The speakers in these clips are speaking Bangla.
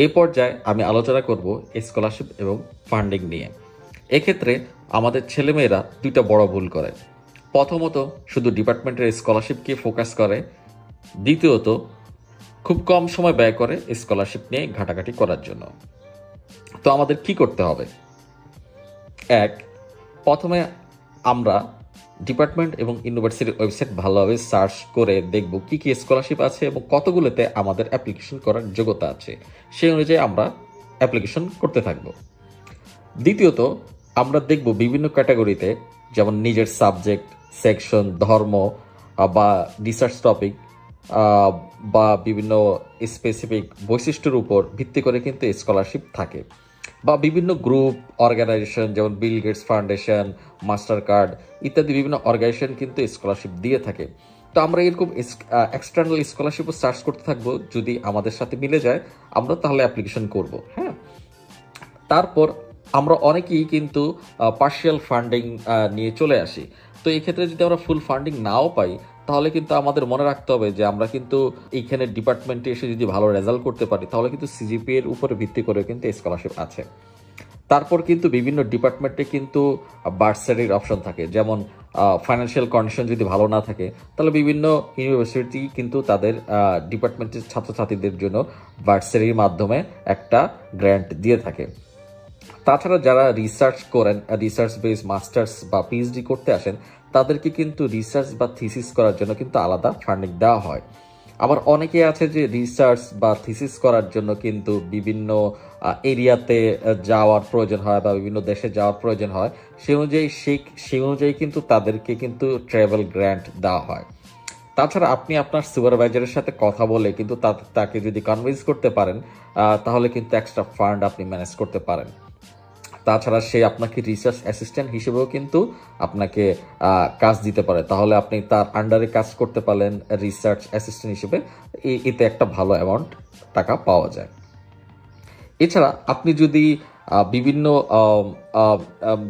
এই পর্যায়ে আমি আলোচনা করব স্কলারশিপ এবং ফান্ডিং নিয়ে। এক্ষেত্রে আমাদের ছেলেমেয়েরা দুইটা বড় ভুল করে। প্রথমত শুধু ডিপার্টমেন্টের স্কলারশিপকে ফোকাস করে, দ্বিতীয়ত খুব কম সময় ব্যয় করে স্কলারশিপ নিয়ে ঘাটাঘাটি করার জন্য। তো আমাদের কি করতে হবে? প্রথমে আমরা ডিপার্টমেন্ট এবং ইউনিভার্সিটির ওয়েবসাইট ভালোভাবে সার্চ করে দেখব কি কি স্কলারশিপ আছে এবং কতগুলোতে আমাদের অ্যাপ্লিকেশন করার যোগ্যতা আছে, সেই অনুযায়ী আমরা অ্যাপ্লিকেশন করতে থাকব। দ্বিতীয়ত আমরা দেখব বিভিন্ন ক্যাটাগরিতে, যেমন নিজের সাবজেক্ট, সেকশন, ধর্ম বা রিসার্চ টপিক বা বিভিন্ন স্পেসিফিক বৈশিষ্ট্যের উপর ভিত্তি করে কিন্তু স্কলারশিপ থাকে, বা বিভিন্ন গ্রুপ অর্গানাইজেশন যেমন Bill Gates foundation, Mastercard ইত্যাদি বিভিন্ন অর্গানাইজেশন কিন্তু স্কলারশিপ দিয়ে থাকে। তো আমরা এরকম এক্সটার্নাল স্কলারশিপও সার্চ করতে থাকবো, যদি আমাদের সাথে মিলে যায় আমরা তাহলে অ্যাপ্লিকেশন করব। হ্যাঁ, তারপর আমরা অনেকেই কিন্তু পার্শিয়াল ফান্ডিং নিয়ে চলে আসি। তো এই ক্ষেত্রে যদি আমরা ফুল ফান্ডিং নাও পাই, তাহলে কিন্তু আমাদের মনে রাখতে হবে যে আমরা কিন্তু এইখানে ডিপার্টমেন্টে এসে যদি ভালো রেজাল্ট করতে পারি, তাহলে কিন্তু সিজিপি এর উপরে ভিত্তি করে কিন্তু স্কলারশিপ আছে। তারপর কিন্তু বিভিন্ন ডিপার্টমেন্টে কিন্তু বার্সারির অপশন থাকে, যেমন ফাইন্যান্সিয়াল কন্ডিশন যদি ভালো না থাকে, তাহলে বিভিন্ন ইউনিভার্সিটি কিন্তু তাদের ডিপার্টমেন্টের ছাত্রছাত্রীদের জন্য বার্সারির মাধ্যমে একটা গ্র্যান্ট দিয়ে থাকে। তাছাড়া যারা রিসার্চ করেন, রিসার্চ বেস মাস্টার্স বা পিএইচডি করতে আসেন, তাদেরকে কিন্তু রিসার্চ বা থিসিস করার জন্য কিন্তু আলাদা ফান্ডিং দেওয়া হয়। আবার অনেকে আছে যে রিসার্চ বা থিসিস করার জন্য কিন্তু বিভিন্ন এরিয়াতে যাওয়ার প্রয়োজন হয় বা বিভিন্ন দেশে যাওয়ার প্রয়োজন হয়, সেই অনুযায়ী কিন্তু তাদেরকে কিন্তু ট্রাভেল গ্র্যান্ট দেওয়া হয়। তাছাড়া আপনি আপনার সুপারভাইজারের সাথে কথা বলে কিন্তু তাকে যদি কনভিন্স করতে পারেন, তাহলে কিন্তু এক্সট্রা ফান্ড আপনি ম্যানেজ করতে পারেন। তাছাড়া সে আপনাকে রিসার্চ অ্যাসিস্ট্যান্ট হিসেবেও কিন্তু আপনাকে কাজ দিতে পারে, তাহলে আপনি তার আন্ডারে কাজ করতে পারলেন রিসার্চ অ্যাসিস্ট্যান্ট হিসেবে, এতে একটা ভালো অ্যামাউন্ট টাকা পাওয়া যায়। এছাড়া আপনি যদি বিভিন্ন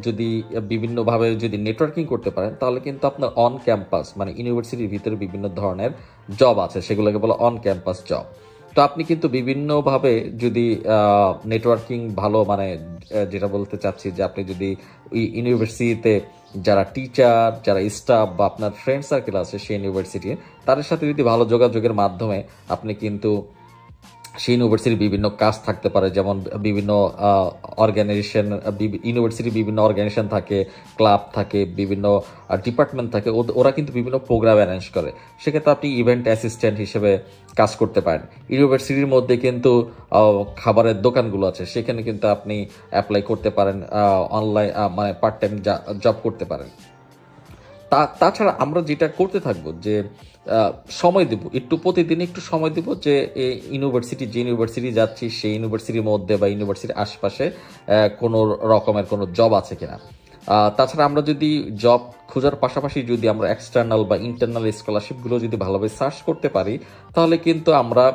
যদি বিভিন্নভাবে যদি নেটওয়ার্কিং করতে পারেন, তাহলে কিন্তু আপনার অন ক্যাম্পাস মানে ইউনিভার্সিটির ভিতরে বিভিন্ন ধরনের জব আছে, সেগুলোকে বলা অন ক্যাম্পাস জব। তো আপনি কিন্তু বিভিন্নভাবে যদি নেটওয়ার্কিং ভালো, মানে যেটা বলতে চাচ্ছি যে আপনি যদি ইউনিভার্সিটিতে যারা টিচার, যারা স্টাফ বা আপনার ফ্রেন্ড সার্কেল আছে সেই ইউনিভার্সিটির, তাদের সাথে যদি ভালো যোগাযোগের মাধ্যমে আপনি কিন্তু সেই ইউনিভার্সিটির বিভিন্ন কাজ থাকতে পারে, যেমন বিভিন্ন অর্গানাইজেশন, ইউনিভার্সিটির বিভিন্ন অর্গানাইজেশন থাকে, ক্লাব থাকে, বিভিন্ন ডিপার্টমেন্ট থাকে, ওরা কিন্তু বিভিন্ন প্রোগ্রাম অ্যারেঞ্জ করে, সেক্ষেত্রে আপনি ইভেন্ট অ্যাসিস্ট্যান্ট হিসেবে কাজ করতে পারেন। ইউনিভার্সিটির মধ্যে কিন্তু খাবারের দোকানগুলো আছে, সেখানে কিন্তু আপনি অ্যাপ্লাই করতে পারেন, অনলাইন মানে পার্ট টাইম জব করতে পারেন। তাছাড়া আমরা যেটা করতে থাকবো যে সময় দেব, একটু প্রতিদিন একটু সময় দেব যে যে ইউনিভার্সিটি যাচ্ছি সেই ইউনিভার্সিটির মধ্যে বা ইউনিভার্সিটির আশপাশে কোনো রকমের কোনো জব আছে কিনা। তাছাড়া আমরা যদি জব খোঁজার পাশাপাশি যদি আমরা এক্সটার্নাল বা ইন্টারনাল স্কলারশিপগুলো যদি ভালোভাবে সার্চ করতে পারি, তাহলে কিন্তু আমরা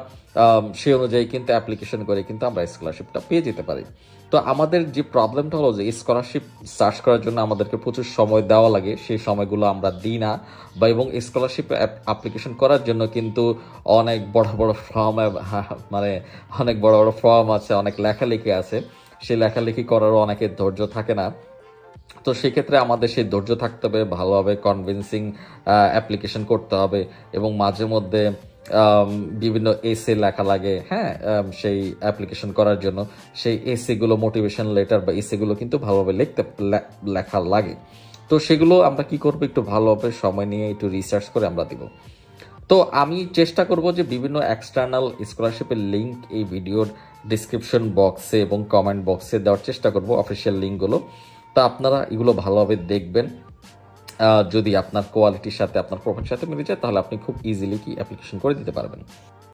সেই অনুযায়ী কিন্তু অ্যাপ্লিকেশন করে কিন্তু আমরা স্কলারশিপটা পেয়ে যেতে পারি। তো আমাদের যে প্রবলেমটা হলো যে স্কলারশিপ সার্চ করার জন্য আমাদেরকে প্রচুর সময় দেওয়া লাগে, সেই সময়গুলো আমরা দিই না, বা এবং স্কলারশিপ অ্যাপ্লিকেশন করার জন্য কিন্তু অনেক বড় বড় ফর্ম, মানে অনেক বড় বড় ফর্ম আছে, অনেক লেখালেখি আছে, সেই লেখালেখি করারও অনেকের ধৈর্য থাকে না। তো সেক্ষেত্রে আমাদের সেই ধৈর্য থাকতে হবে, ভালোভাবে কনভিন্সিং অ্যাপ্লিকেশন করতে হবে, এবং মাঝে মধ্যে বিভিন্ন এসে লেখা লাগে। হ্যাঁ, সেই অ্যাপ্লিকেশন করার জন্য সেই এসেগুলো, মোটিভেশন লেটার বা এসেগুলো কিন্তু ভালোভাবে লেখা লাগে। তো সেগুলো আমরা কি করবো, একটু ভালোভাবে সময় নিয়ে একটু রিসার্চ করে আমরা দিব। তো আমি চেষ্টা করব যে বিভিন্ন এক্সটার্নাল স্কলারশিপের লিঙ্ক এই ভিডিওর ডিসক্রিপশন বক্সে এবং কমেন্ট বক্সে দেওয়ার চেষ্টা করব, অফিসিয়াল লিঙ্কগুলো। তা আপনারা এগুলো ভালোভাবে দেখবেন। যদি আপনার কোয়ালিটির সাথে, আপনার প্রোফাইলের সাথে মিলে যায়, তাহলে আপনি খুব ইজিলি কি অ্যাপ্লিকেশন করে দিতে পারবেন।